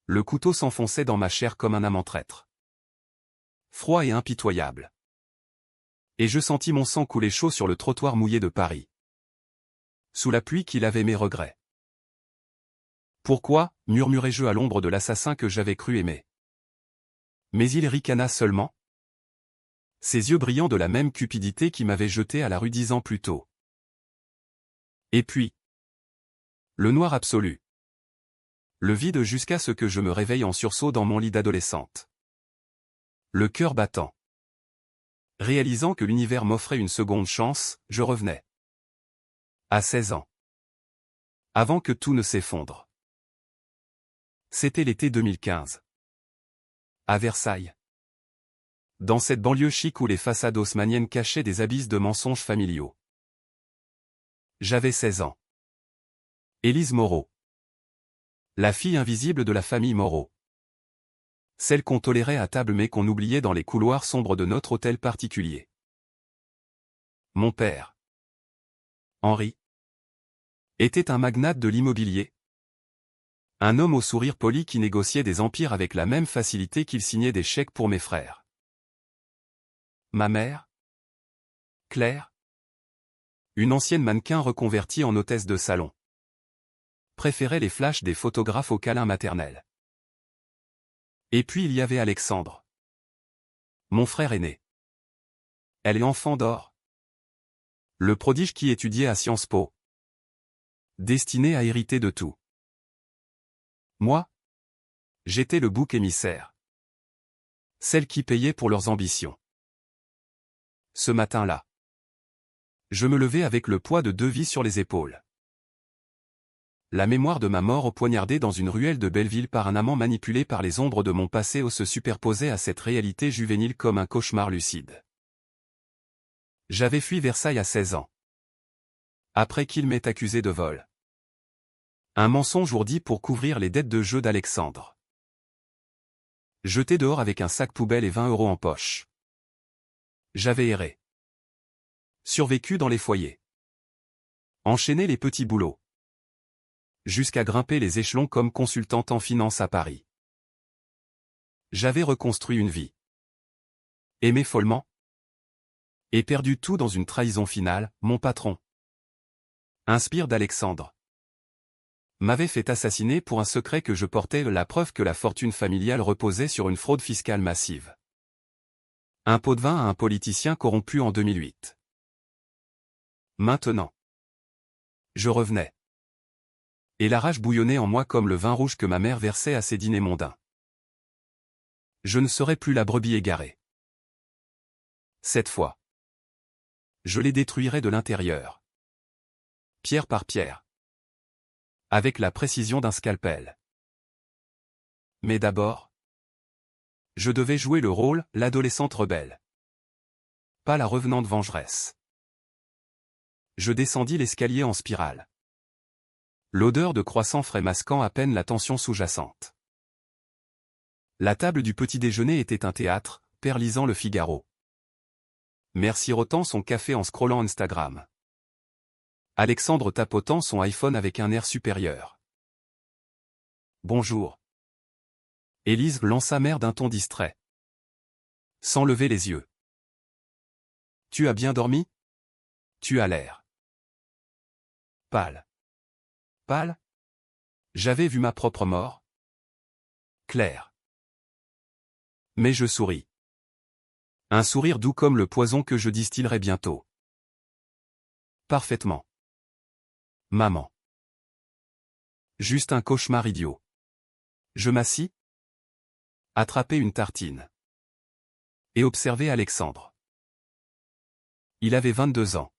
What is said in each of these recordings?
Le couteau s'enfonçait dans ma chair comme un amant traître. Froid et impitoyable. Et je sentis mon sang couler chaud sur le trottoir mouillé de Paris. Sous la pluie qui lavait mes regrets. Pourquoi, murmurai-je à l'ombre de l'assassin que j'avais cru aimer. Mais il ricana seulement. Ses yeux brillants de la même cupidité qui m'avait jeté à la rue 10 ans plus tôt. Et puis. Le noir absolu. Le vide jusqu'à ce que je me réveille en sursaut dans mon lit d'adolescente. Le cœur battant. Réalisant que l'univers m'offrait une seconde chance, je revenais. À 16 ans. Avant que tout ne s'effondre. C'était l'été 2015. À Versailles. Dans cette banlieue chic où les façades haussmanniennes cachaient des abysses de mensonges familiaux. J'avais 16 ans. Élise Moreau. La fille invisible de la famille Moreau. Celle qu'on tolérait à table mais qu'on oubliait dans les couloirs sombres de notre hôtel particulier. Mon père, Henri, était un magnate de l'immobilier. Un homme au sourire poli qui négociait des empires avec la même facilité qu'il signait des chèques pour mes frères. Ma mère, Claire, une ancienne mannequin reconvertie en hôtesse de salon, préférait les flashs des photographes aux câlins maternels. Et puis il y avait Alexandre, mon frère aîné. Elle est enfant d'or. Le prodige qui étudiait à Sciences Po. Destiné à hériter de tout. Moi, j'étais le bouc émissaire. Celle qui payait pour leurs ambitions. Ce matin-là, je me levais avec le poids de 2 vies sur les épaules. La mémoire de ma mort poignardée dans une ruelle de Belleville par un amant manipulé par les ombres de mon passé se superposait à cette réalité juvénile comme un cauchemar lucide. J'avais fui Versailles à 16 ans. Après qu'il m'ait accusé de vol. Un mensonge ourdi pour couvrir les dettes de jeu d'Alexandre. Jeté dehors avec un sac poubelle et 20 € en poche. J'avais erré. Survécu dans les foyers. Enchaîné les petits boulots. Jusqu'à grimper les échelons comme consultante en finance à Paris. J'avais reconstruit une vie. Aimé follement. Et perdu tout dans une trahison finale, mon patron. Inspire d'Alexandre. M'avait fait assassiner pour un secret que je portais, la preuve que la fortune familiale reposait sur une fraude fiscale massive. Un pot de vin à un politicien corrompu en 2008. Maintenant. Je revenais. Et la rage bouillonnait en moi comme le vin rouge que ma mère versait à ses dîners mondains. Je ne serais plus la brebis égarée. Cette fois. Je les détruirais de l'intérieur. Pierre par pierre. Avec la précision d'un scalpel. Mais d'abord, je devais jouer le rôle, l'adolescente rebelle. Pas la revenante vengeresse. Je descendis l'escalier en spirale. L'odeur de croissant frais masquant à peine la tension sous-jacente. La table du petit déjeuner était un théâtre, père lisant le Figaro. Mère sirotant son café en scrollant Instagram. Alexandre tapotant son iPhone avec un air supérieur. Bonjour. Élise lança mère d'un ton distrait. Sans lever les yeux. Tu as bien dormi? Tu as l'air. Pâle. Pâle? J'avais vu ma propre mort. Claire. Mais je souris. Un sourire doux comme le poison que je distillerai bientôt. Parfaitement. Maman. Juste un cauchemar idiot. Je m'assis. Attraper une tartine. Et observer Alexandre. Il avait 22 ans.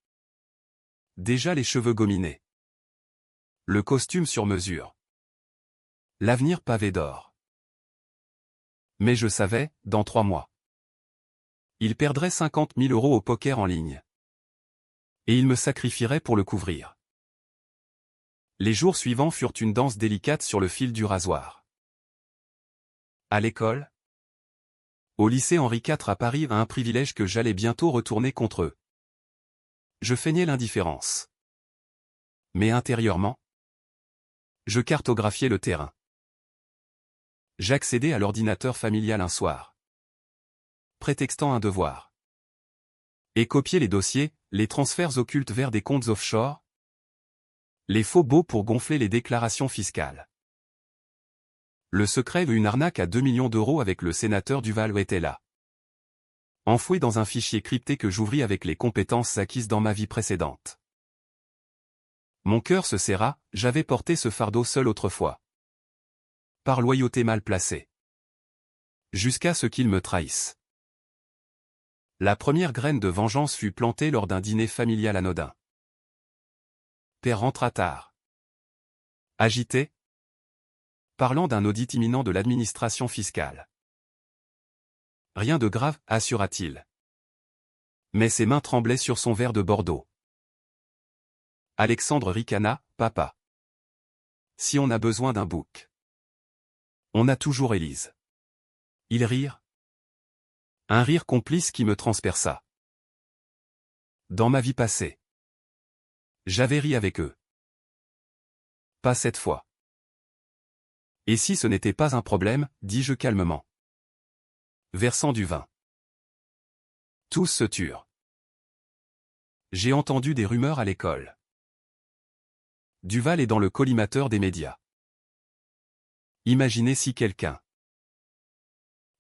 Déjà les cheveux gominés. Le costume sur mesure. L'avenir pavé d'or. Mais je savais, dans 3 mois. Il perdrait 50 000 € au poker en ligne. Et il me sacrifierait pour le couvrir. Les jours suivants furent une danse délicate sur le fil du rasoir. À l'école. Au lycée Henri IV à Paris, un privilège que j'allais bientôt retourner contre eux. Je feignais l'indifférence. Mais intérieurement, je cartographiais le terrain. J'accédais à l'ordinateur familial un soir, prétextant un devoir. Et copier les dossiers, les transferts occultes vers des comptes offshore, les faux baux pour gonfler les déclarations fiscales. Le secret veut une arnaque à 2 millions d'euros avec le sénateur Duval était là. Enfoui dans un fichier crypté que j'ouvris avec les compétences acquises dans ma vie précédente. Mon cœur se serra, j'avais porté ce fardeau seul autrefois. Par loyauté mal placée. Jusqu'à ce qu'il me trahisse. La première graine de vengeance fut plantée lors d'un dîner familial anodin. Père rentra tard. Agité. Parlant d'un audit imminent de l'administration fiscale. Rien de grave, assura-t-il. Mais ses mains tremblaient sur son verre de Bordeaux. Alexandre ricana, papa. Si on a besoin d'un bouc. On a toujours Élise. Ils rirent. Un rire complice qui me transperça. Dans ma vie passée. J'avais ri avec eux. Pas cette fois. Et si ce n'était pas un problème, dis-je calmement. Versant du vin. Tous se turent. J'ai entendu des rumeurs à l'école. Duval est dans le collimateur des médias. Imaginez si quelqu'un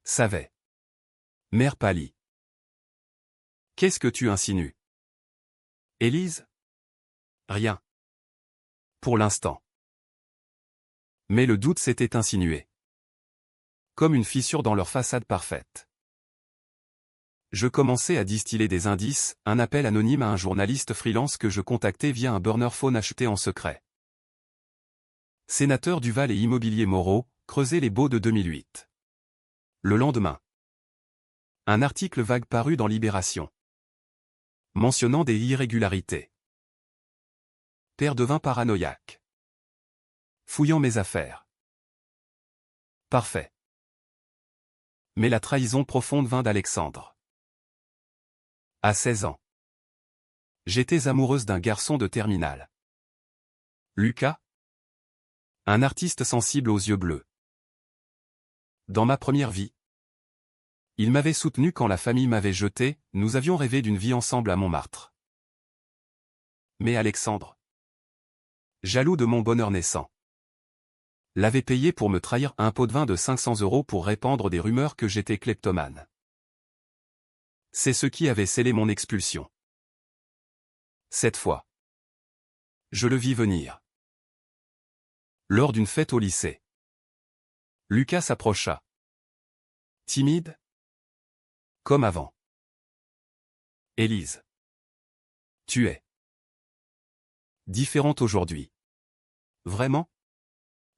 savait. Mère pâlit. Qu'est-ce que tu insinues? Élise? Rien. Pour l'instant. Mais le doute s'était insinué. Comme une fissure dans leur façade parfaite. Je commençais à distiller des indices, un appel anonyme à un journaliste freelance que je contactais via un burner phone acheté en secret. Sénateur Duval et Immobilier Moreau, Creuser les baux de 2008. Le lendemain. Un article vague paru dans Libération. Mentionnant des irrégularités. Père devint paranoïaque. Fouillant mes affaires. Parfait. Mais la trahison profonde vint d'Alexandre. À 16 ans. J'étais amoureuse d'un garçon de terminale. Lucas. Un artiste sensible aux yeux bleus. Dans ma première vie. Il m'avait soutenu quand la famille m'avait jeté, nous avions rêvé d'une vie ensemble à Montmartre. Mais Alexandre, jaloux de mon bonheur naissant, l'avait payé pour me trahir un pot de vin de 500 € pour répandre des rumeurs que j'étais kleptomane. C'est ce qui avait scellé mon expulsion. Cette fois, je le vis venir. Lors d'une fête au lycée. Lucas s'approcha. Timide. Comme avant. Élise. Tu es différente aujourd'hui. Vraiment?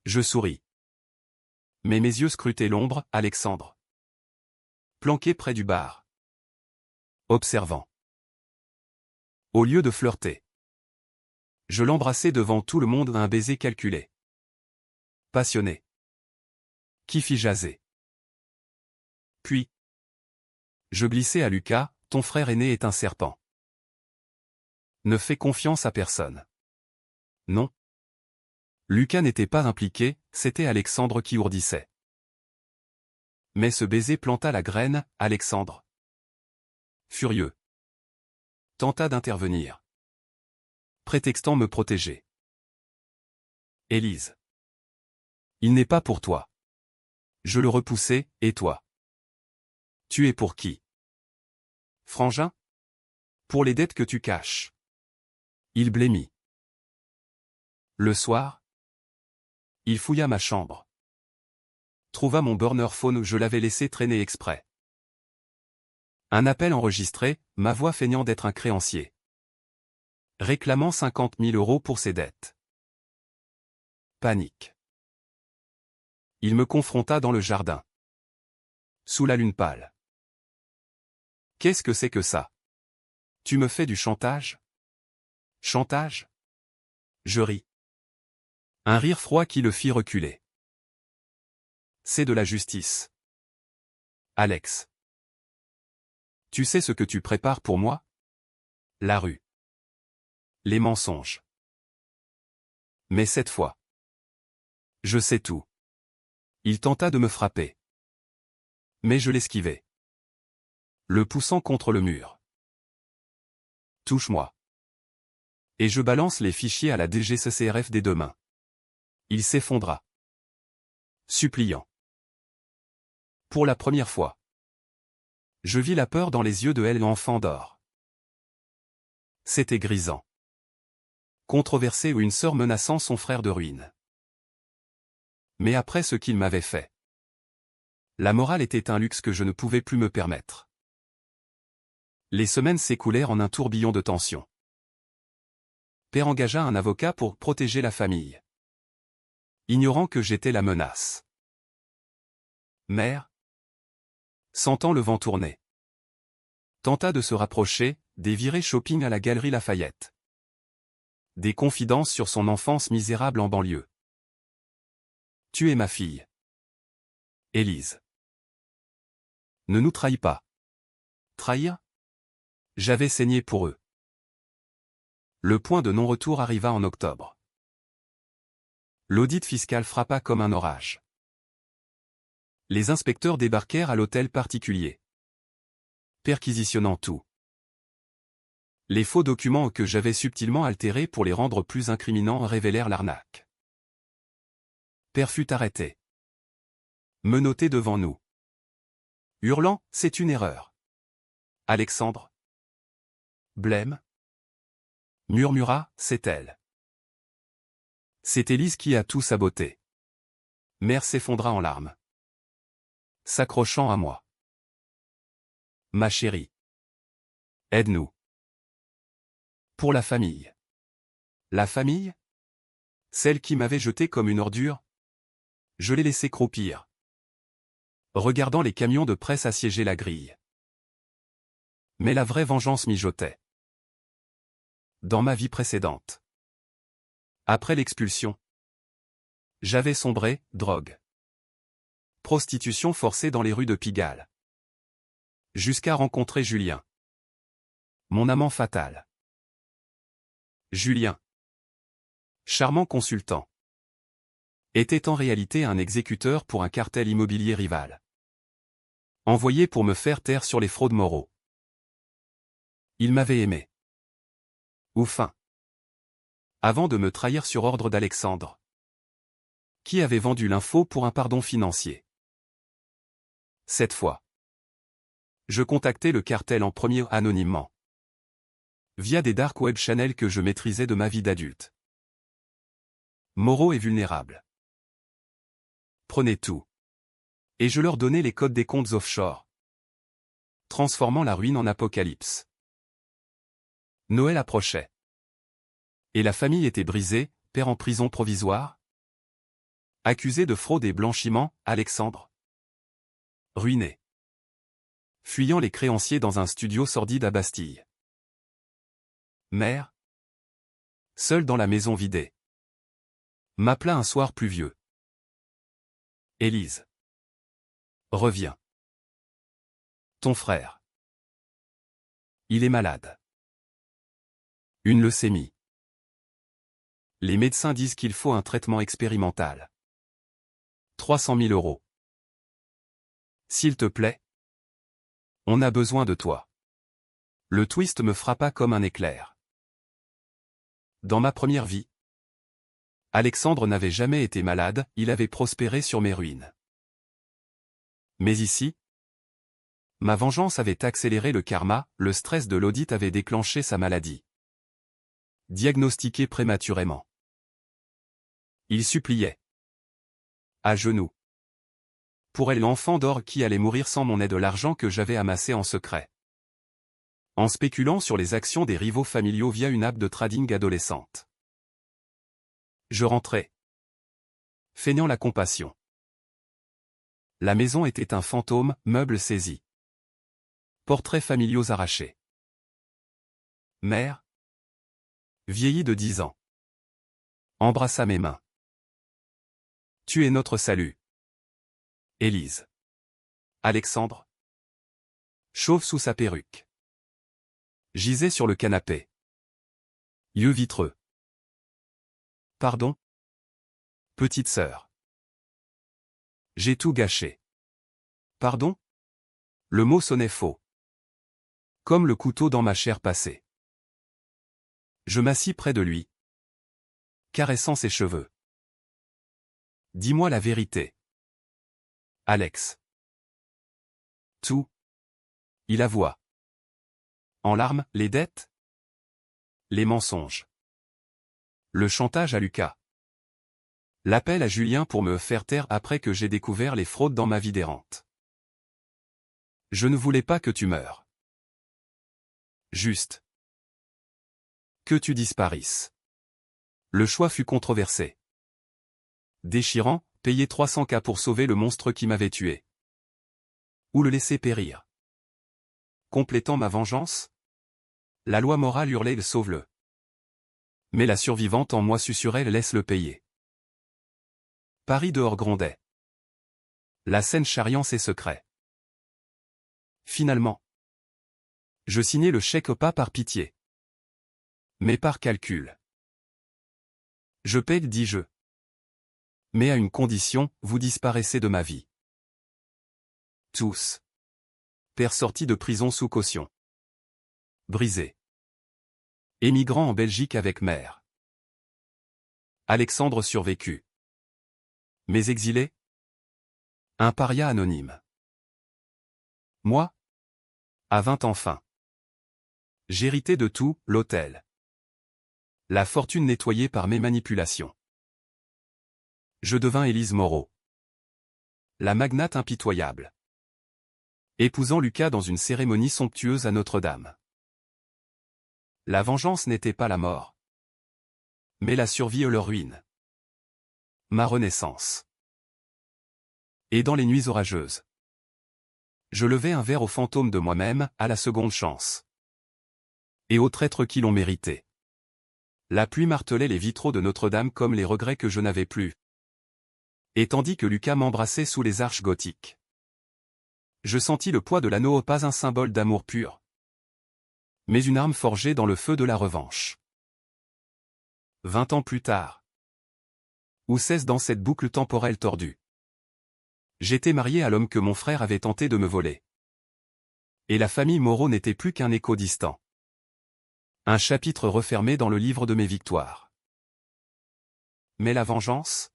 Je souris. Mais mes yeux scrutaient l'ombre, Alexandre. Planqué près du bar. Observant. Au lieu de flirter. Je l'embrassai devant tout le monde d'un baiser calculé. Passionné. Qui fit jaser. Puis. Je glissai à Lucas, ton frère aîné est un serpent. Ne fais confiance à personne. Non. Lucas n'était pas impliqué, c'était Alexandre qui ourdissait. Mais ce baiser planta la graine, Alexandre. Furieux. Tenta d'intervenir. Prétextant me protéger. Élise. Il n'est pas pour toi. Je le repoussai, et toi? Tu es pour qui? Frangin? Pour les dettes que tu caches. Il blêmit. Le soir, il fouilla ma chambre. Trouva mon burner phone, je l'avais laissé traîner exprès. Un appel enregistré, ma voix feignant d'être un créancier. Réclamant 50 000 € pour ses dettes. Panique. Il me confronta dans le jardin. Sous la lune pâle. Qu'est-ce que c'est que ça? Tu me fais du chantage? Chantage? Je ris. Un rire froid qui le fit reculer. C'est de la justice. Alex. Tu sais ce que tu prépares pour moi? La rue. Les mensonges. Mais cette fois. Je sais tout. Il tenta de me frapper. Mais je l'esquivai, le poussant contre le mur. Touche-moi. Et je balance les fichiers à la DGCCRF des deux mains. Il s'effondra. Suppliant. Pour la première fois. Je vis la peur dans les yeux de l'enfant d'or. C'était grisant. Controversé ou une sœur menaçant son frère de ruine. Mais après ce qu'il m'avait fait, la morale était un luxe que je ne pouvais plus me permettre. Les semaines s'écoulèrent en un tourbillon de tension. Père engagea un avocat pour protéger la famille, ignorant que j'étais la menace. Mère, sentant le vent tourner, tenta de se rapprocher, des virées shopping à la galerie Lafayette. Des confidences sur son enfance misérable en banlieue. Tu es ma fille. Élise. Ne nous trahis pas. Trahir? J'avais saigné pour eux. Le point de non-retour arriva en octobre. L'audit fiscal frappa comme un orage. Les inspecteurs débarquèrent à l'hôtel particulier, perquisitionnant tout. Les faux documents que j'avais subtilement altérés pour les rendre plus incriminants révélèrent l'arnaque. Père fut arrêté. Menotté devant nous. Hurlant, c'est une erreur. Alexandre. Blême. Murmura, c'est elle. C'est Élise qui a tout saboté. Mère s'effondra en larmes, s'accrochant à moi. Ma chérie. Aide-nous. Pour la famille. La famille? Celle qui m'avait jeté comme une ordure? Je l'ai laissée croupir, regardant les camions de presse assiéger la grille. Mais la vraie vengeance mijotait. Dans ma vie précédente. Après l'expulsion, j'avais sombré, drogue. Prostitution forcée dans les rues de Pigalle. Jusqu'à rencontrer Julien. Mon amant fatal. Julien, charmant consultant, était en réalité un exécuteur pour un cartel immobilier rival. Envoyé pour me faire taire sur les fraudes moraux. Il m'avait aimé. Ou fin. Avant de me trahir sur ordre d'Alexandre, qui avait vendu l'info pour un pardon financier. Cette fois, je contactai le cartel en premier anonymement, via des dark web channels que je maîtrisais de ma vie d'adulte. Moraux et vulnérables. Prenez tout. Et je leur donnais les codes des comptes offshore, transformant la ruine en apocalypse. Noël approchait. Et la famille était brisée, père en prison provisoire. Accusé de fraude et blanchiment, Alexandre. Ruiné. Fuyant les créanciers dans un studio sordide à Bastille. Mère, seule dans la maison vidée, m'appela un soir pluvieux. Élise. Reviens. Ton frère. Il est malade. Une leucémie. Les médecins disent qu'il faut un traitement expérimental. 300 000 €. S'il te plaît. On a besoin de toi. Le twist me frappa comme un éclair. Dans ma première vie, Alexandre n'avait jamais été malade, il avait prospéré sur mes ruines. Mais ici, ma vengeance avait accéléré le karma, le stress de l'audit avait déclenché sa maladie. Diagnostiqué prématurément. Il suppliait. À genoux. Pour elle l'enfant d'or qui allait mourir sans mon aide, l'argent que j'avais amassé en secret. En spéculant sur les actions des rivaux familiaux via une app de trading adolescente. Je rentrais, feignant la compassion. La maison était un fantôme, meubles saisis. Portraits familiaux arrachés. Mère, vieillie de 10 ans, embrassa mes mains. Tu es notre salut. Élise. Alexandre. Chauve sous sa perruque. Gisait sur le canapé. Yeux vitreux. Pardon? Petite sœur. J'ai tout gâché. Pardon? Le mot sonnait faux. Comme le couteau dans ma chair passée. Je m'assis près de lui, caressant ses cheveux. Dis-moi la vérité. Alex. Tout. Il avoua. En larmes, les dettes? Les mensonges. Le chantage à Lucas. L'appel à Julien pour me faire taire après que j'ai découvert les fraudes dans ma vie d'errante. Je ne voulais pas que tu meures. Juste. Que tu disparisses. Le choix fut controversé. Déchirant, payer 300 000 pour sauver le monstre qui m'avait tué. Ou le laisser périr. Complétant ma vengeance? La loi morale hurlait sauve-le. Mais la survivante en moi susurrait laisse-le payer. Paris dehors grondait. La scène charriant ses secrets. Finalement. Je signai le chèque pas par pitié. Mais par calcul. Je paie, dis-je. Mais à une condition, vous disparaissez de ma vie. Tous. Père sorti de prison sous caution. Brisé. Émigrant en Belgique avec mère. Alexandre survécu. Mais exilé? Un paria anonyme. Moi? À 20 ans fin. J'héritais de tout, l'hôtel. La fortune nettoyée par mes manipulations. Je devins Élise Moreau. La magnate impitoyable. Épousant Lucas dans une cérémonie somptueuse à Notre-Dame. La vengeance n'était pas la mort. Mais la survie et leur ruine. Ma renaissance. Et dans les nuits orageuses. Je levai un verre aux fantômes de moi-même, à la seconde chance. Et aux traîtres qui l'ont mérité. La pluie martelait les vitraux de Notre-Dame comme les regrets que je n'avais plus. Et tandis que Lucas m'embrassait sous les arches gothiques. Je sentis le poids de l'anneau, pas un symbole d'amour pur. Mais une arme forgée dans le feu de la revanche. 20 ans plus tard. Où cesse dans cette boucle temporelle tordue? J'étais marié à l'homme que mon frère avait tenté de me voler. Et la famille Moreau n'était plus qu'un écho distant. Un chapitre refermé dans le livre de mes victoires. Mais la vengeance?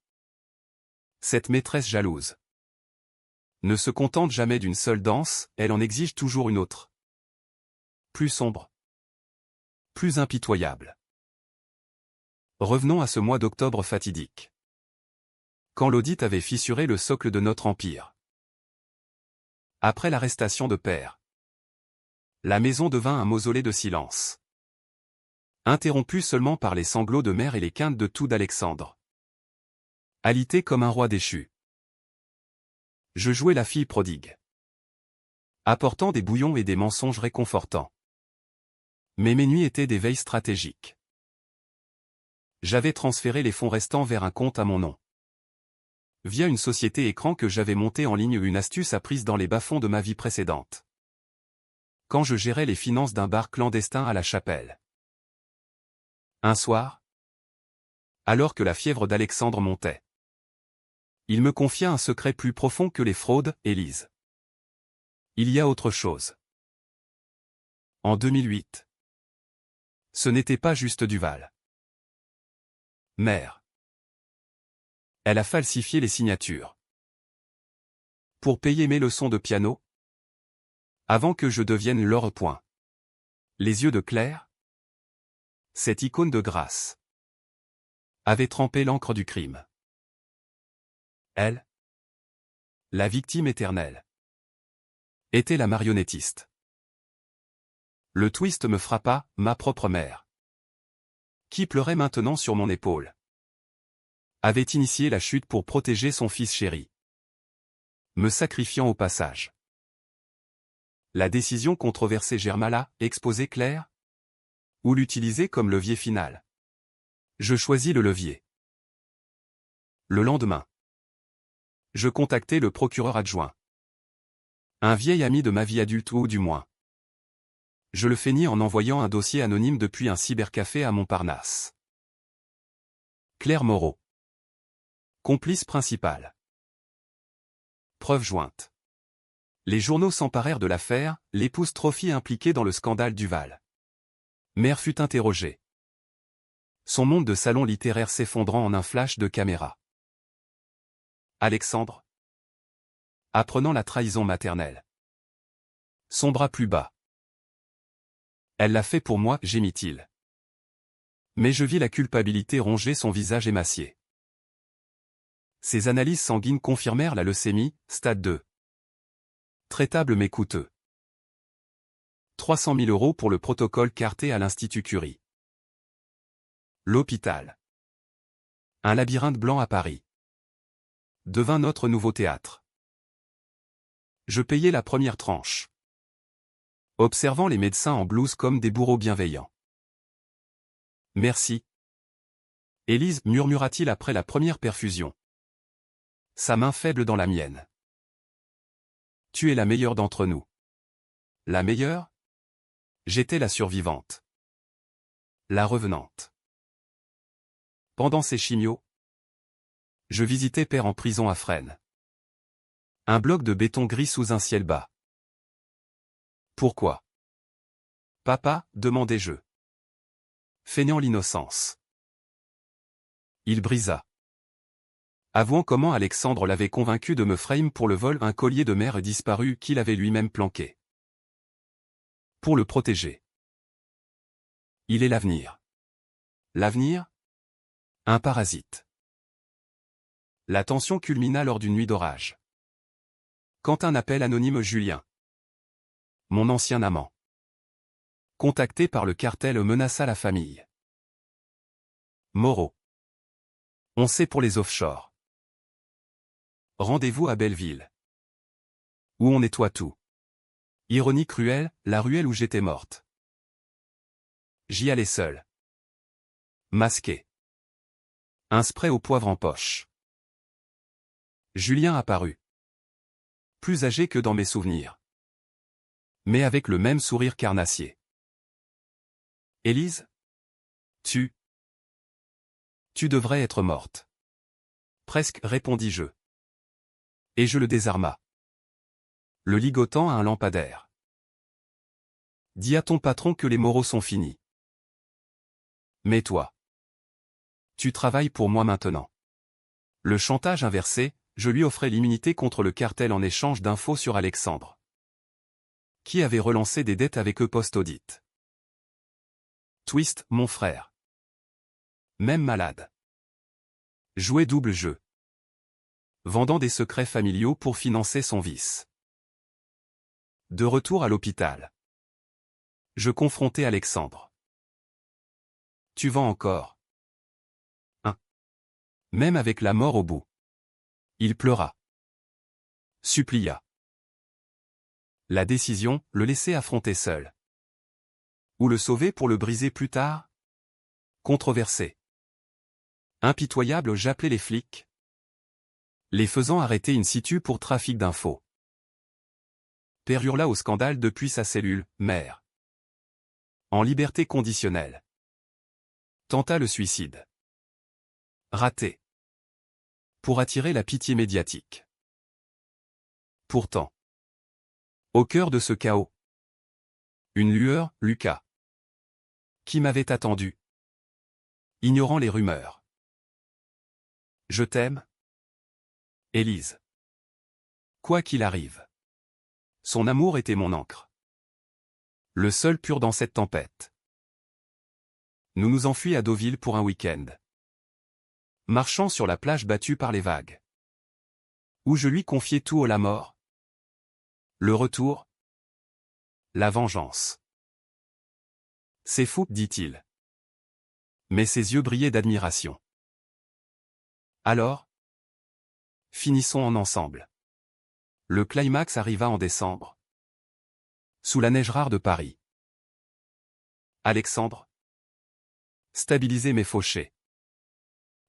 Cette maîtresse jalouse ne se contente jamais d'une seule danse, elle en exige toujours une autre. Plus sombre. Plus impitoyable. Revenons à ce mois d'octobre fatidique. Quand l'audit avait fissuré le socle de notre empire. Après l'arrestation de Père. La maison devint un mausolée de silence. Interrompu seulement par les sanglots de mère et les quintes de toux d'Alexandre. Alité comme un roi déchu. Je jouais la fille prodigue. Apportant des bouillons et des mensonges réconfortants. Mais mes nuits étaient des veilles stratégiques. J'avais transféré les fonds restants vers un compte à mon nom. Via une société écran que j'avais montée en ligne, une astuce apprise dans les bas-fonds de ma vie précédente. Quand je gérais les finances d'un bar clandestin à la Chapelle. Un soir, alors que la fièvre d'Alexandre montait, il me confia un secret plus profond que les fraudes, Élise. Il y a autre chose. En 2008. Ce n'était pas juste Duval. Mère. Elle a falsifié les signatures. Pour payer mes leçons de piano. Avant que je devienne leur point. Les yeux de Claire. Cette icône de grâce. Avait trempé l'encre du crime. Elle. La victime éternelle. Était la marionnettiste. Le twist me frappa, ma propre mère. Qui pleurait maintenant sur mon épaule. Avait initié la chute pour protéger son fils chéri. Me sacrifiant au passage. La décision controversée germa là, exposer Claire? Ou l'utiliser comme levier final? Je choisis le levier. Le lendemain. Je contactai le procureur adjoint. Un vieil ami de ma vie adulte ou du moins. Je le feignis en envoyant un dossier anonyme depuis un cybercafé à Montparnasse. Claire Moreau. Complice principale. Preuve jointe. Les journaux s'emparèrent de l'affaire, l'épouse Trophy impliquée dans le scandale Duval. Mère fut interrogée. Son monde de salon littéraire s'effondrant en un flash de caméra. Alexandre, apprenant la trahison maternelle, sombra plus bas. Elle l'a fait pour moi, gémit-il. Mais je vis la culpabilité ronger son visage émacié. Ses analyses sanguines confirmèrent la leucémie, stade 2. Traitable mais coûteux. 300 000 € pour le protocole Carté à l'Institut Curie. L'hôpital. Un labyrinthe blanc à Paris. Devint notre nouveau théâtre. Je payai la première tranche, observant les médecins en blouse comme des bourreaux bienveillants. Merci. Élise, murmura-t-il après la première perfusion. Sa main faible dans la mienne. Tu es la meilleure d'entre nous. La meilleure? J'étais la survivante. La revenante. Pendant ces chimios, je visitais père en prison à Fresnes. Un bloc de béton gris sous un ciel bas. Pourquoi? Papa, demandai-je. Feignant l'innocence. Il brisa. Avouant comment Alexandre l'avait convaincu de me frame pour le vol un collier de mère disparu qu'il avait lui-même planqué. Pour le protéger. Il est l'avenir. L'avenir? Un parasite. La tension culmina lors d'une nuit d'orage. Quand un appel anonyme Julien, mon ancien amant, contacté par le cartel, menaça la famille. Moreau. On sait pour les offshore. Rendez-vous à Belleville. Où on nettoie tout. Ironie cruelle, la ruelle où j'étais morte. J'y allais seul. Masqué. Un spray au poivre en poche. Julien apparut. Plus âgé que dans mes souvenirs. Mais avec le même sourire carnassier. Élise? Tu devrais être morte. Presque, répondis-je. Et je le désarma. Le ligotant à un lampadaire. Dis à ton patron que les moraux sont finis. Mais toi, tu travailles pour moi maintenant. Le chantage inversé, je lui offrais l'immunité contre le cartel en échange d'infos sur Alexandre, qui avait relancé des dettes avec eux post-audit. Twist, mon frère. Même malade. Jouait double jeu. Vendant des secrets familiaux pour financer son vice. De retour à l'hôpital. Je confrontai Alexandre. Tu vends encore. Hein? Même avec la mort au bout. Il pleura. Supplia. La décision, le laisser affronter seul. Ou le sauver pour le briser plus tard? Controversé. Impitoyable, j'appelais les flics, les faisant arrêter in situ pour trafic d'infos. Père hurla au scandale depuis sa cellule, mère. En liberté conditionnelle. Tenta le suicide. Raté. Pour attirer la pitié médiatique. Pourtant, au cœur de ce chaos, une lueur, Lucas, qui m'avait attendu, ignorant les rumeurs. Je t'aime, Élise. Quoi qu'il arrive. Son amour était mon encre. Le seul pur dans cette tempête. Nous nous enfuis à Deauville pour un week-end. Marchant sur la plage battue par les vagues. Où je lui confiai tout au la mort. Le retour. La vengeance. C'est fou, dit-il. Mais ses yeux brillaient d'admiration. Alors? Finissons en ensemble. Le climax arriva en décembre. Sous la neige rare de Paris. Alexandre, stabiliser mes fauchés.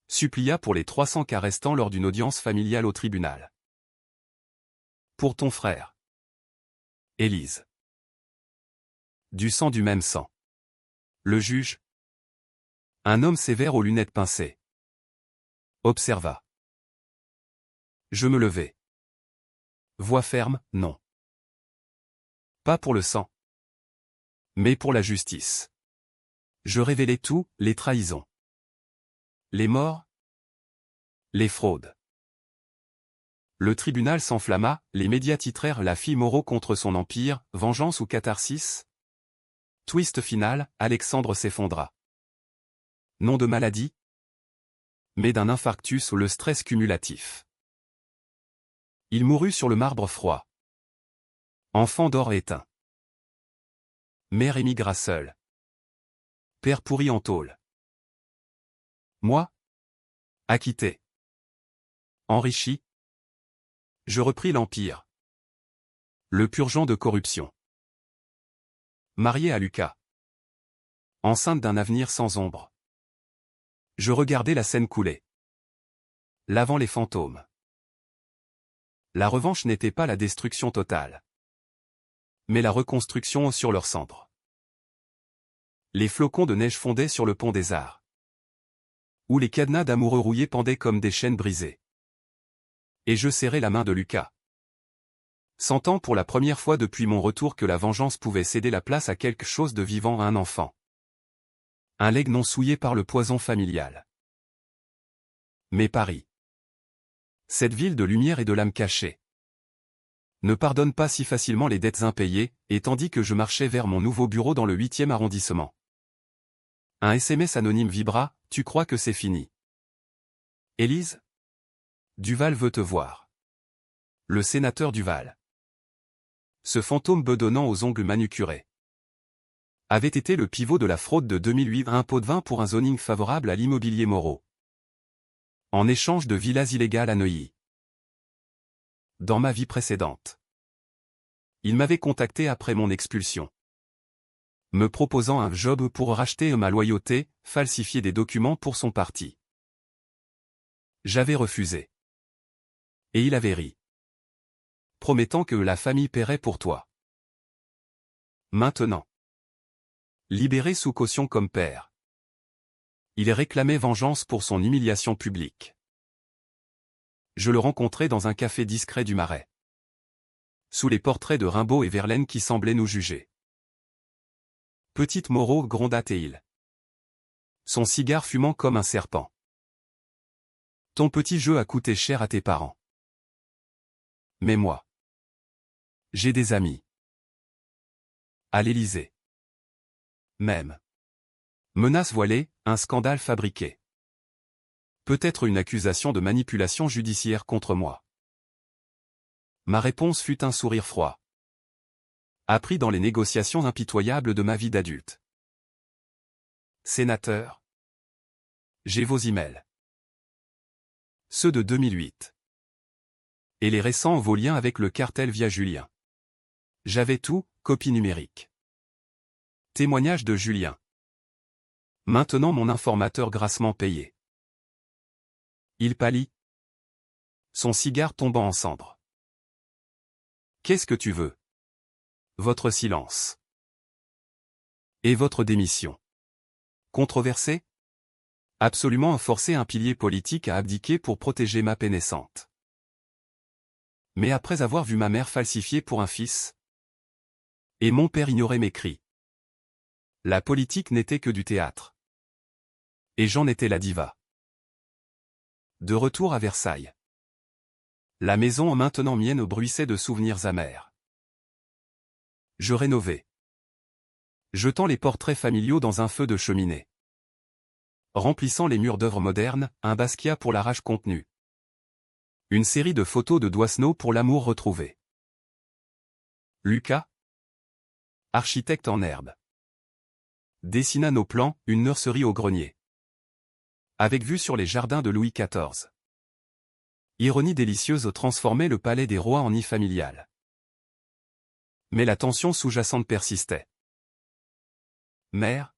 Supplia pour les 300 cas restants lors d'une audience familiale au tribunal. Pour ton frère. Élise. Du sang du même sang. Le juge. Un homme sévère aux lunettes pincées. Observa. Je me levai. Voix ferme, non. Pas pour le sang. Mais pour la justice. Je révélai tout, les trahisons. Les morts. Les fraudes. Le tribunal s'enflamma, les médias titrèrent la fille Moreau contre son empire, vengeance ou catharsis? Twist final, Alexandre s'effondra. Non de maladie, mais d'un infarctus ou le stress cumulatif. Il mourut sur le marbre froid. Enfant d'or éteint. Mère émigra seule. Père pourri en tôle. Moi? Acquitté. Enrichi. Je repris l'empire. Le purgeant de corruption. Marié à Lucas. Enceinte d'un avenir sans ombre. Je regardais la scène couler. Lavant les fantômes. La revanche n'était pas la destruction totale, mais la reconstruction sur leurs cendres. Les flocons de neige fondaient sur le pont des Arts, où les cadenas d'amoureux rouillés pendaient comme des chaînes brisées. Et je serrais la main de Lucas. Sentant pour la première fois depuis mon retour que la vengeance pouvait céder la place à quelque chose de vivant, à un enfant. Un legs non souillé par le poison familial. Mais Paris. Cette ville de lumière et de l'âme cachée. Ne pardonne pas si facilement les dettes impayées, et tandis que je marchais vers mon nouveau bureau dans le 8e arrondissement. Un SMS anonyme vibra, « Tu crois que c'est fini? Élise? Duval veut te voir. » Le sénateur Duval. Ce fantôme bedonnant aux ongles manucurés avait été le pivot de la fraude de 2008, un pot de vin pour un zoning favorable à l'immobilier Moreau. En échange de villas illégales à Neuilly. Dans ma vie précédente. Il m'avait contacté après mon expulsion, me proposant un job pour racheter ma loyauté, falsifier des documents pour son parti. J'avais refusé. Et il avait ri, promettant que la famille paierait pour toi. Maintenant, libéré sous caution comme père, il réclamait vengeance pour son humiliation publique. Je le rencontrai dans un café discret du Marais, sous les portraits de Rimbaud et Verlaine qui semblaient nous juger. Petite Moreau, gronda-t-il, son cigare fumant comme un serpent. Ton petit jeu a coûté cher à tes parents. Mais moi, j'ai des amis. À l'Élysée. Même. Menace voilée, un scandale fabriqué. Peut-être une accusation de manipulation judiciaire contre moi. Ma réponse fut un sourire froid. Appris dans les négociations impitoyables de ma vie d'adulte. Sénateur. J'ai vos emails. Ceux de 2008. Et les récents, vos liens avec le cartel via Julien. J'avais tout, copie numérique. Témoignage de Julien. Maintenant mon informateur grassement payé. Il pâlit. Son cigare tombant en cendres. Qu'est-ce que tu veux? Votre silence. Et votre démission. Controversé? Absolument forcer un pilier politique à abdiquer pour protéger ma paix naissante. Mais après avoir vu ma mère falsifiée pour un fils, et mon père ignorer mes cris. La politique n'était que du théâtre. Et j'en étais la diva. De retour à Versailles. La maison maintenant mienne bruissait de souvenirs amers. Je rénovais. Jetant les portraits familiaux dans un feu de cheminée. Remplissant les murs d'œuvres modernes, un Basquiat pour la rage contenue. Une série de photos de Doisneau pour l'amour retrouvé. Lucas, architecte en herbe, dessina nos plans, une nurserie au grenier. Avec vue sur les jardins de Louis XIV. Ironie délicieuse transformait le palais des rois en nid familial. Mais la tension sous-jacente persistait. Mère,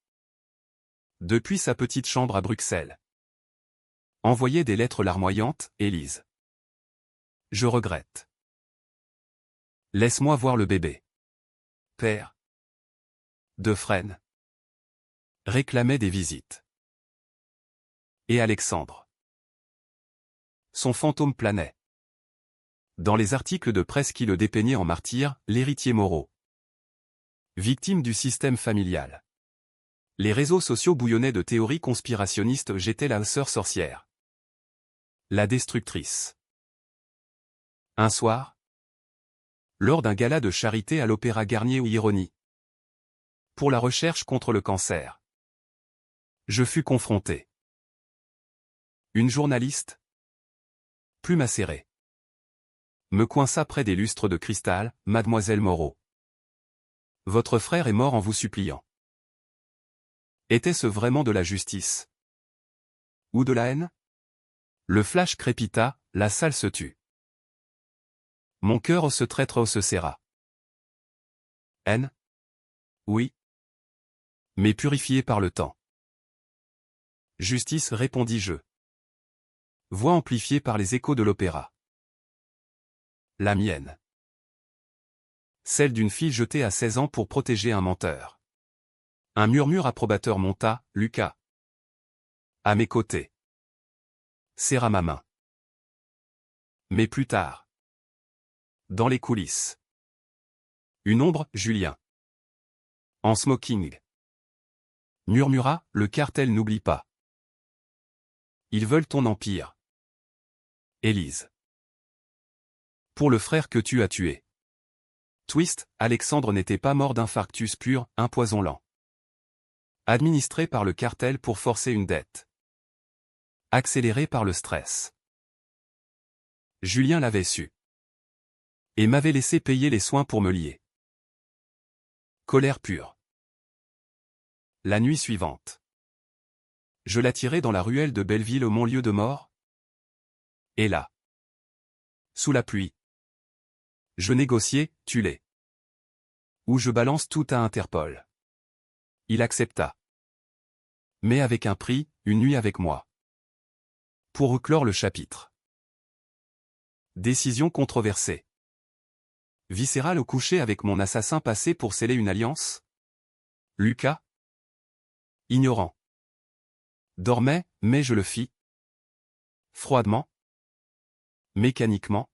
depuis sa petite chambre à Bruxelles, envoyait des lettres larmoyantes, Élise. Je regrette. Laisse-moi voir le bébé. Père. Defresne. Réclamait des visites. Et Alexandre. Son fantôme planait. Dans les articles de presse qui le dépeignaient en martyr, l'héritier Moreau. Victime du système familial. Les réseaux sociaux bouillonnaient de théories conspirationnistes. J'étais la sœur sorcière. La destructrice. Un soir, lors d'un gala de charité à l'Opéra Garnier ou Ironie, pour la recherche contre le cancer, je fus confronté. Une journaliste, plume acérée, me coinça près des lustres de cristal. Mademoiselle Moreau, votre frère est mort en vous suppliant. Était-ce vraiment de la justice? Ou de la haine? Le flash crépita, la salle se tut. Mon cœur se traître se serra. Haine? Oui. Mais purifiée par le temps. Justice, répondis-je. Voix amplifiée par les échos de l'opéra. La mienne. Celle d'une fille jetée à 16 ans pour protéger un menteur. Un murmure approbateur monta. Lucas, à mes côtés, serra ma main. Mais plus tard, dans les coulisses, une ombre. Julien, en smoking, murmura, le cartel n'oublie pas. Ils veulent ton empire. Élise. Pour le frère que tu as tué. Twist, Alexandre n'était pas mort d'infarctus pur, un poison lent. Administré par le cartel pour forcer une dette. Accéléré par le stress. Julien l'avait su. Et m'avait laissé payer les soins pour me lier. Colère pure. La nuit suivante, je l'attirai dans la ruelle de Belleville au mon lieu de mort. Et là, sous la pluie, je négociais, tue-les. Ou je balance tout à Interpol. Il accepta. Mais avec un prix, une nuit avec moi. Pour clore le chapitre. Décision controversée. Viscérale au coucher avec mon assassin passé pour sceller une alliance? Lucas? Ignorant. Dormait, mais je le fis. Froidement. Mécaniquement.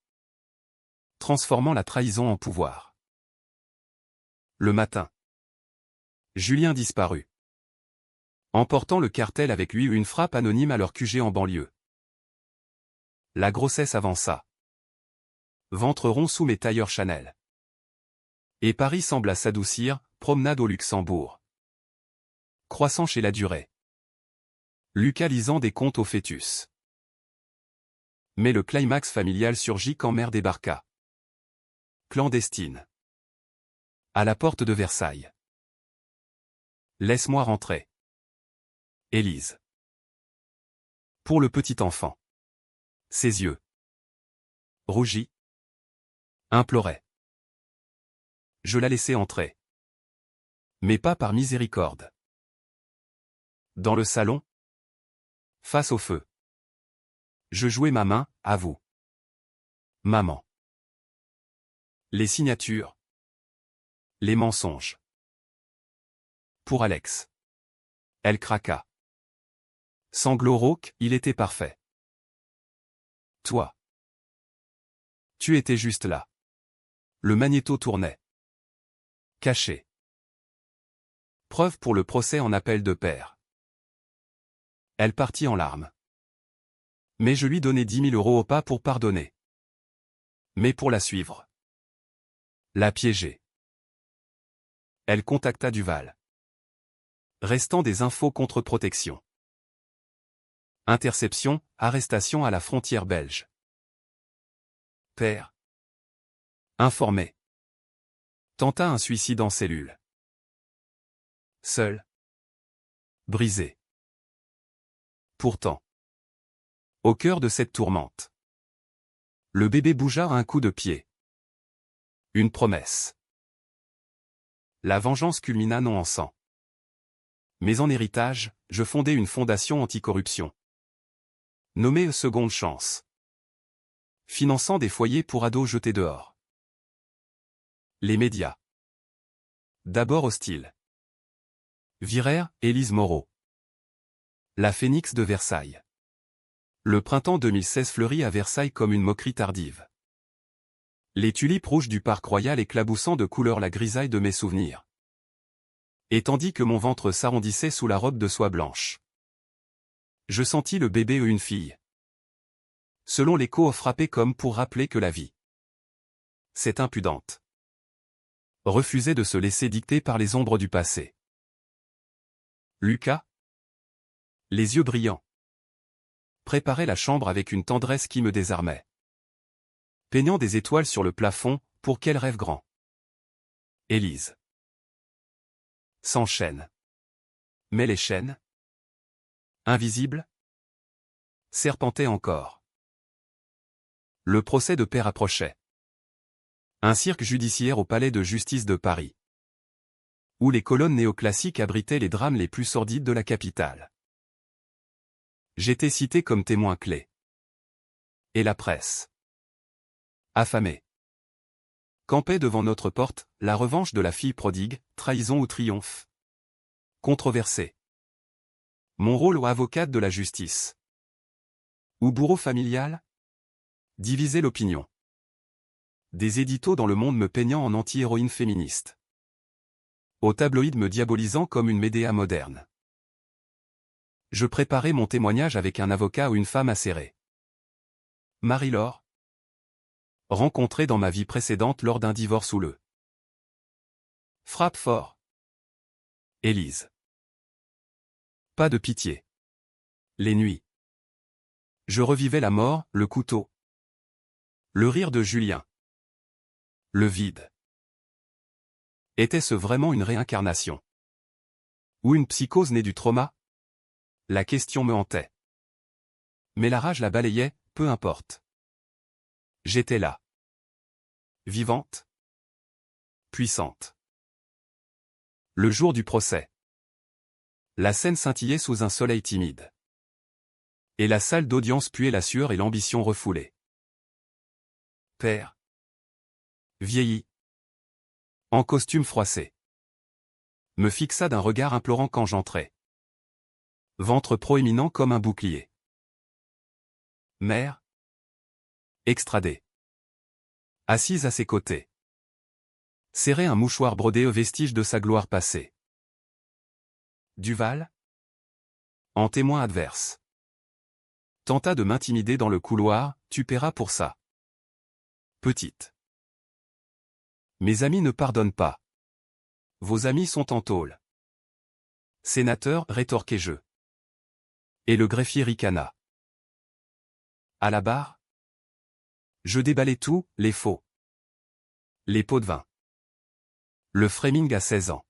Transformant la trahison en pouvoir. Le matin. Julien disparut. Emportant le cartel avec lui, une frappe anonyme à leur QG en banlieue. La grossesse avança. Ventre rond sous mes tailleurs Chanel. Et Paris sembla s'adoucir, promenade au Luxembourg. Croissant chez la durée. Lucas lisant des contes au fœtus. Mais le climax familial surgit quand mère débarqua. Clandestine. À la porte de Versailles. Laisse-moi rentrer. Élise. Pour le petit enfant. Ses yeux. Rougis. Imploraient. Je la laissai entrer. Mais pas par miséricorde. Dans le salon. Face au feu. Je jouais ma main, à vous. Maman. Les signatures. Les mensonges. Pour Alex. Elle craqua. Sanglots rauques, il était parfait. Toi. Tu étais juste là. Le magnéto tournait. Caché. Preuve pour le procès en appel de père. Elle partit en larmes. Mais je lui donnai 10 000 € au pas pour pardonner. Mais pour la suivre. La piéger. Elle contacta Duval. Restant des infos contre protection. Interception, arrestation à la frontière belge. Père. Informé. Tenta un suicide en cellule. Seul. Brisé. Pourtant. Au cœur de cette tourmente. Le bébé bougea un coup de pied. Une promesse. La vengeance culmina non en sang. Mais en héritage, je fondai une fondation anticorruption. Nommée Seconde Chance. Finançant des foyers pour ados jetés dehors. Les médias. D'abord hostiles. Virèrent, Élise Moreau. La phénix de Versailles. Le printemps 2016 fleurit à Versailles comme une moquerie tardive. Les tulipes rouges du parc royal éclaboussant de couleur la grisaille de mes souvenirs. Et tandis que mon ventre s'arrondissait sous la robe de soie blanche, je sentis le bébé ou une fille. Selon l'écho frappé comme pour rappeler que la vie, cette impudente, refusait de se laisser dicter par les ombres du passé. Lucas, les yeux brillants, préparait la chambre avec une tendresse qui me désarmait. Peignant des étoiles sur le plafond, pour quel rêve grand. Élise s'enchaîne. Mais les chaînes, invisibles, serpentaient encore. Le procès de père approchait. Un cirque judiciaire au palais de justice de Paris, où les colonnes néoclassiques abritaient les drames les plus sordides de la capitale. J'étais cité comme témoin clé. Et la presse, affamée, campait devant notre porte, la revanche de la fille prodigue, trahison ou triomphe. Controversé. Mon rôle ou avocate de la justice. Ou bourreau familial? Diviser l'opinion. Des éditos dans le monde me peignant en anti-héroïne féministe. Aux tabloïds me diabolisant comme une Médéa moderne. Je préparais mon témoignage avec un avocat ou une femme acérée. Marie-Laure, rencontrée dans ma vie précédente lors d'un divorce houleux. Frappe fort. Élise. Pas de pitié. Les nuits. Je revivais la mort, le couteau. Le rire de Julien. Le vide. Était-ce vraiment une réincarnation? Ou une psychose née du trauma? La question me hantait. Mais la rage la balayait, peu importe. J'étais là. Vivante. Puissante. Le jour du procès. La scène scintillait sous un soleil timide. Et la salle d'audience puait la sueur et l'ambition refoulée. Père. Vieilli. En costume froissé. Me fixa d'un regard implorant quand j'entrais. Ventre proéminent comme un bouclier. Mère. Extradée. Assise à ses côtés. Serrait un mouchoir brodé aux vestiges de sa gloire passée. Duval. En témoin adverse. Tenta de m'intimider dans le couloir, tu paieras pour ça. Petite. Mes amis ne pardonnent pas. Vos amis sont en tôle. Sénateur, rétorquai-je. Et le greffier ricana. À la barre? Je déballai tout, les faux. Les pots de vin. Le framing à 16 ans.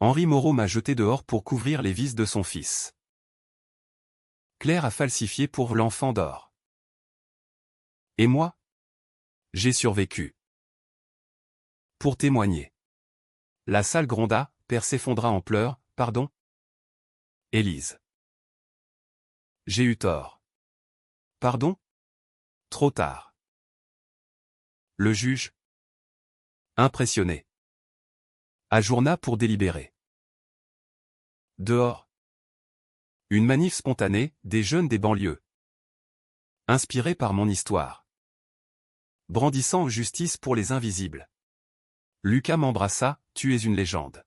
Henri Moreau m'a jeté dehors pour couvrir les vices de son fils. Claire a falsifié pour l'enfant d'or. Et moi? J'ai survécu. Pour témoigner. La salle gronda, père s'effondra en pleurs, pardon? Élise. J'ai eu tort. Pardon? Trop tard. Le juge. Impressionné. Ajourna pour délibérer. Dehors. Une manif spontanée, des jeunes des banlieues. Inspirés par mon histoire. Brandissant justice pour les invisibles. Lucas m'embrassa, tu es une légende.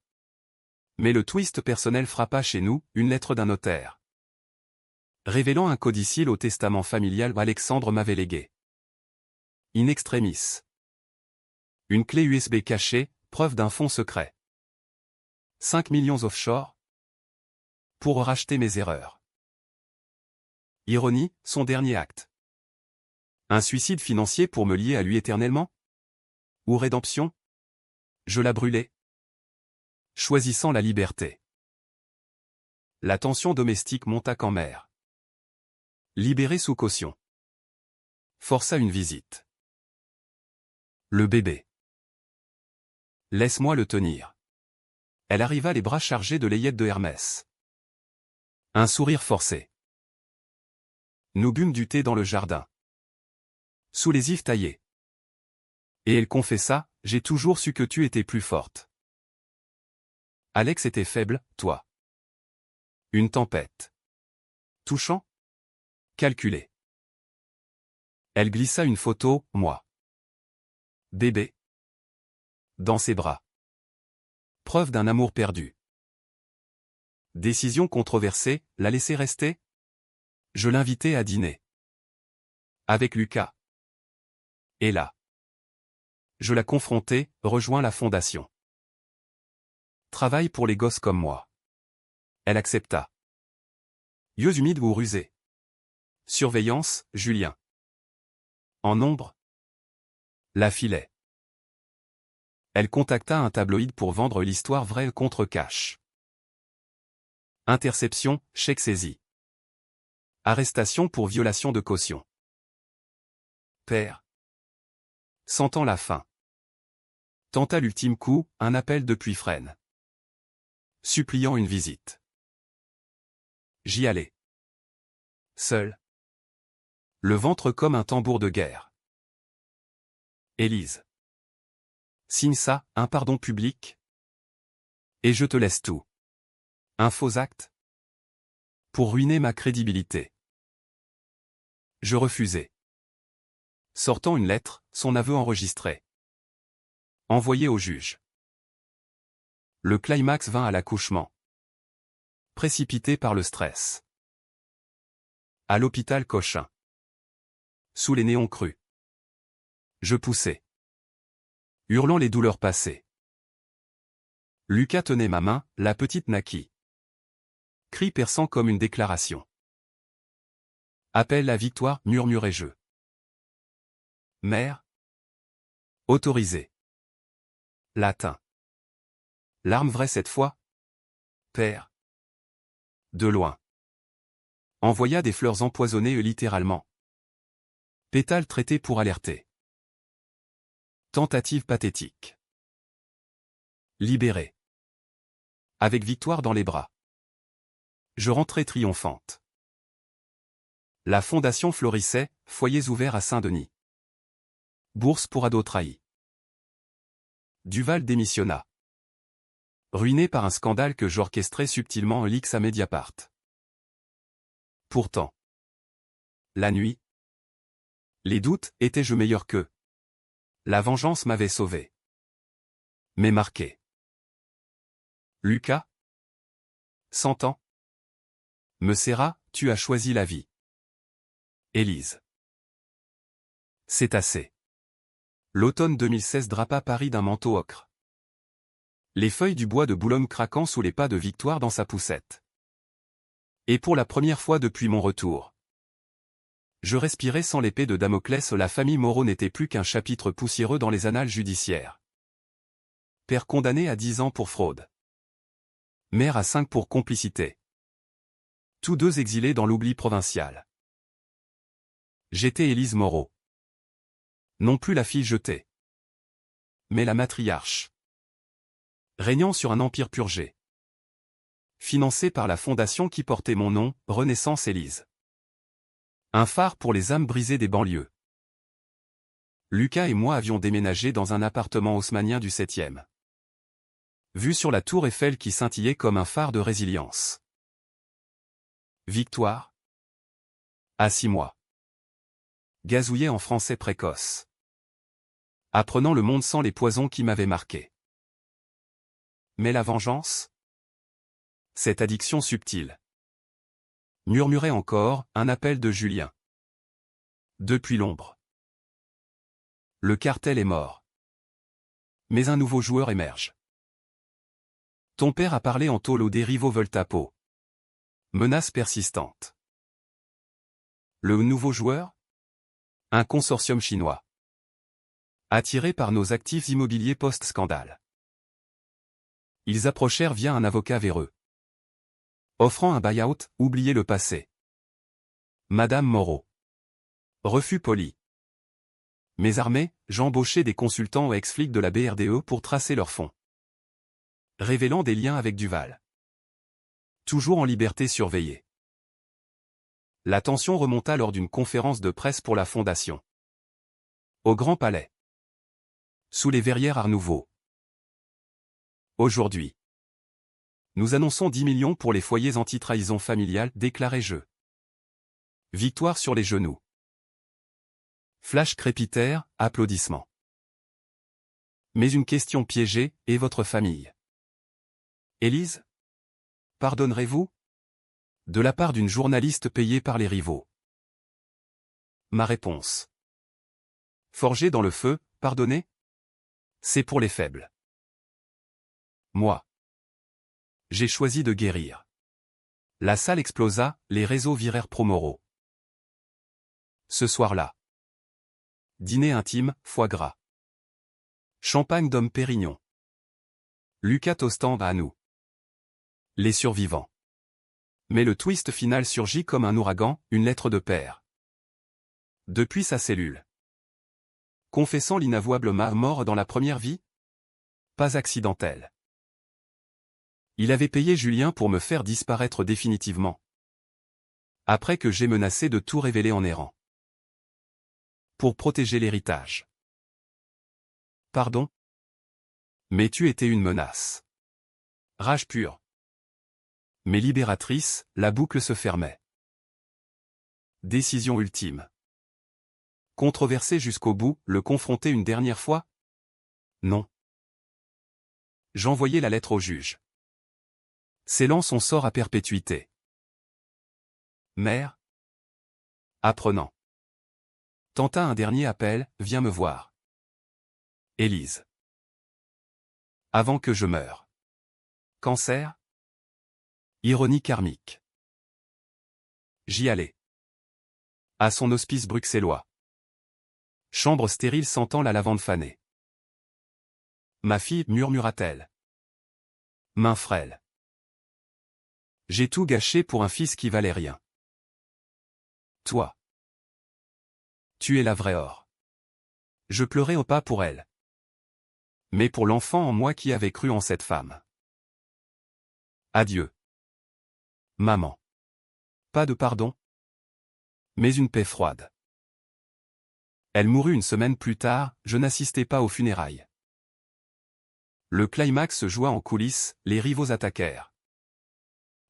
Mais le twist personnel frappa chez nous, une lettre d'un notaire. Révélant un codicile au testament familial Alexandre m'avait légué. In extremis. Une clé USB cachée, preuve d'un fonds secret. 5 millions offshore. Pour racheter mes erreurs. Ironie, son dernier acte. Un suicide financier pour me lier à lui éternellement? Ou rédemption? Je la brûlais. Choisissant la liberté. La tension domestique monta qu'en mer. Libéré sous caution. Força une visite. Le bébé. Laisse-moi le tenir. Elle arriva les bras chargés de layette de Hermès. Un sourire forcé. Nous bûmes du thé dans le jardin. Sous les ifs taillés. Et elle confessa, j'ai toujours su que tu étais plus forte. Alex était faible, toi. Une tempête. Touchant? Calculé. Elle glissa une photo, moi. Bébé. Dans ses bras. Preuve d'un amour perdu. Décision controversée, la laisser rester? Je l'invitais à dîner. Avec Lucas. Et là. Je la confrontais, rejoins la fondation. Travaille pour les gosses comme moi. Elle accepta. Yeux humides ou rusés. Surveillance, Julien. En ombre. La filait. Elle contacta un tabloïd pour vendre l'histoire vraie contre cash. Interception, chèque saisi. Arrestation pour violation de caution. Père. Sentant la faim. Tenta l'ultime coup, un appel depuis Fresnes. Suppliant une visite. J'y allais. Seul. Le ventre comme un tambour de guerre. Élise. Signe ça, un pardon public. Et je te laisse tout. Un faux acte. Pour ruiner ma crédibilité. Je refusai. Sortant une lettre, son aveu enregistré. Envoyé au juge. Le climax vint à l'accouchement. Précipité par le stress. À l'hôpital Cochin. Sous les néons crus. Je poussai. Hurlant les douleurs passées. Lucas tenait ma main, la petite naquit. Cri perçant comme une déclaration. Appelle la victoire, murmurai-je. Mère. Autorisé. Latin. Larme vraie cette fois. Père. De loin. Envoya des fleurs empoisonnées littéralement. Pétales traités pour alerter. Tentative pathétique. Libéré. Avec victoire dans les bras. Je rentrai triomphante. La fondation florissait, foyers ouverts à Saint-Denis. Bourse pour ados trahis. Duval démissionna. Ruiné par un scandale que j'orchestrais subtilement en leaks à Mediapart. Pourtant. La nuit. Les doutes, étais-je meilleur qu'eux? La vengeance m'avait sauvé. Mais marqué. Lucas. 100 ans. Me serra, tu as choisi la vie. Élise. C'est assez. L'automne 2016 drapa Paris d'un manteau ocre. Les feuilles du bois de Boulogne craquant sous les pas de Victoire dans sa poussette. Et pour la première fois depuis mon retour. Je respirais sans l'épée de Damoclès, la famille Moreau n'était plus qu'un chapitre poussiéreux dans les annales judiciaires. Père condamné à 10 ans pour fraude. Mère à 5 pour complicité. Tous deux exilés dans l'oubli provincial. J'étais Élise Moreau. Non plus la fille jetée. Mais la matriarche. Régnant sur un empire purgé. Financé par la fondation qui portait mon nom, Renaissance Élise. Un phare pour les âmes brisées des banlieues. Lucas et moi avions déménagé dans un appartement haussmannien du 7e. Vue sur la tour Eiffel qui scintillait comme un phare de résilience. Victoire. À 6 mois. Gazouillait en français précoce. Apprenant le monde sans les poisons qui m'avaient marqué. Mais la vengeance? Cette addiction subtile. Murmurait encore, un appel de Julien. Depuis l'ombre. Le cartel est mort. Mais un nouveau joueur émerge. Ton père a parlé en tôle, des rivaux veulent ta peau. Menace persistante. Le nouveau joueur? Un consortium chinois. Attiré par nos actifs immobiliers post-scandale. Ils approchèrent via un avocat véreux. Offrant un buy-out, oubliez le passé. Madame Moreau. Refus poli. Mais armé, j'embauchais des consultants ou ex-flics de la BRDE pour tracer leurs fonds. Révélant des liens avec Duval. Toujours en liberté surveillée. La tension remonta lors d'une conférence de presse pour la Fondation. Au Grand Palais. Sous les verrières Art Nouveau. Aujourd'hui. Nous annonçons 10 millions pour les foyers anti-trahison familiale, déclarai-je. Victoire sur les genoux. Flash crépitaire, applaudissements. Mais une question piégée, et votre famille? Élise? Pardonnerez-vous? De la part d'une journaliste payée par les rivaux. Ma réponse. Forgé dans le feu, pardonner? C'est pour les faibles. Moi. J'ai choisi de guérir. La salle explosa, les réseaux virèrent Promoro. Ce soir-là. Dîner intime, foie gras. Champagne d'homme Pérignon. Lucas Tostan à nous. Les survivants. Mais le twist final surgit comme un ouragan, une lettre de père. Depuis sa cellule. Confessant l'inavouable mort dans la première vie? Pas accidentelle. Il avait payé Julien pour me faire disparaître définitivement. Après que j'ai menacé de tout révéler en errant. Pour protéger l'héritage. Pardon? Mais tu étais une menace. Rage pure. Mais libératrice, la boucle se fermait. Décision ultime. Controversé jusqu'au bout, le confronter une dernière fois? Non. J'envoyai la lettre au juge. Scellant son sort à perpétuité. Mère? Apprenant. Tenta un dernier appel, viens me voir. Élise. Avant que je meure. Cancer? Ironie karmique. J'y allais. À son hospice bruxellois. Chambre stérile sentant la lavande fanée. Ma fille, murmura-t-elle. Main frêle. J'ai tout gâché pour un fils qui valait rien. Toi. Tu es la vraie or. Je pleurais au pas pour elle. Mais pour l'enfant en moi qui avait cru en cette femme. Adieu. Maman. Pas de pardon. Mais une paix froide. Elle mourut une semaine plus tard, je n'assistais pas aux funérailles. Le climax se joua en coulisses, les rivaux attaquèrent.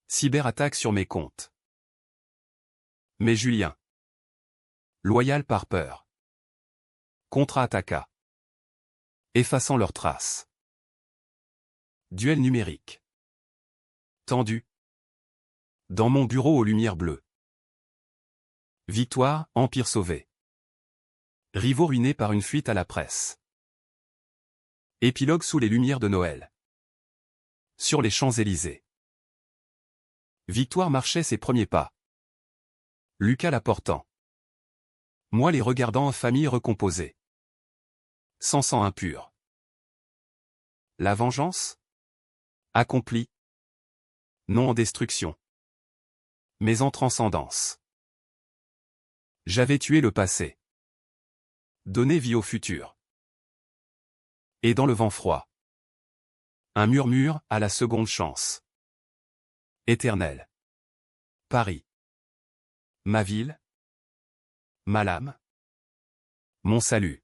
Cyberattaque sur mes comptes. Mais Julien. Loyal par peur. Contre-attaqua. Effaçant leurs traces. Duel numérique. Tendu. Dans mon bureau aux lumières bleues. Victoire, empire sauvé. Rivaux ruinés par une fuite à la presse. Épilogue sous les lumières de Noël. Sur les Champs-Élysées. Victoire marchait ses premiers pas. Lucas la portant. Moi les regardant en famille recomposée. Sans sang impur. La vengeance? Accomplie. Non en destruction. Mais en transcendance. J'avais tué le passé. Donné vie au futur. Et dans le vent froid. Un murmure, à la seconde chance. Éternel. Paris. Ma ville. Ma lame. Mon salut.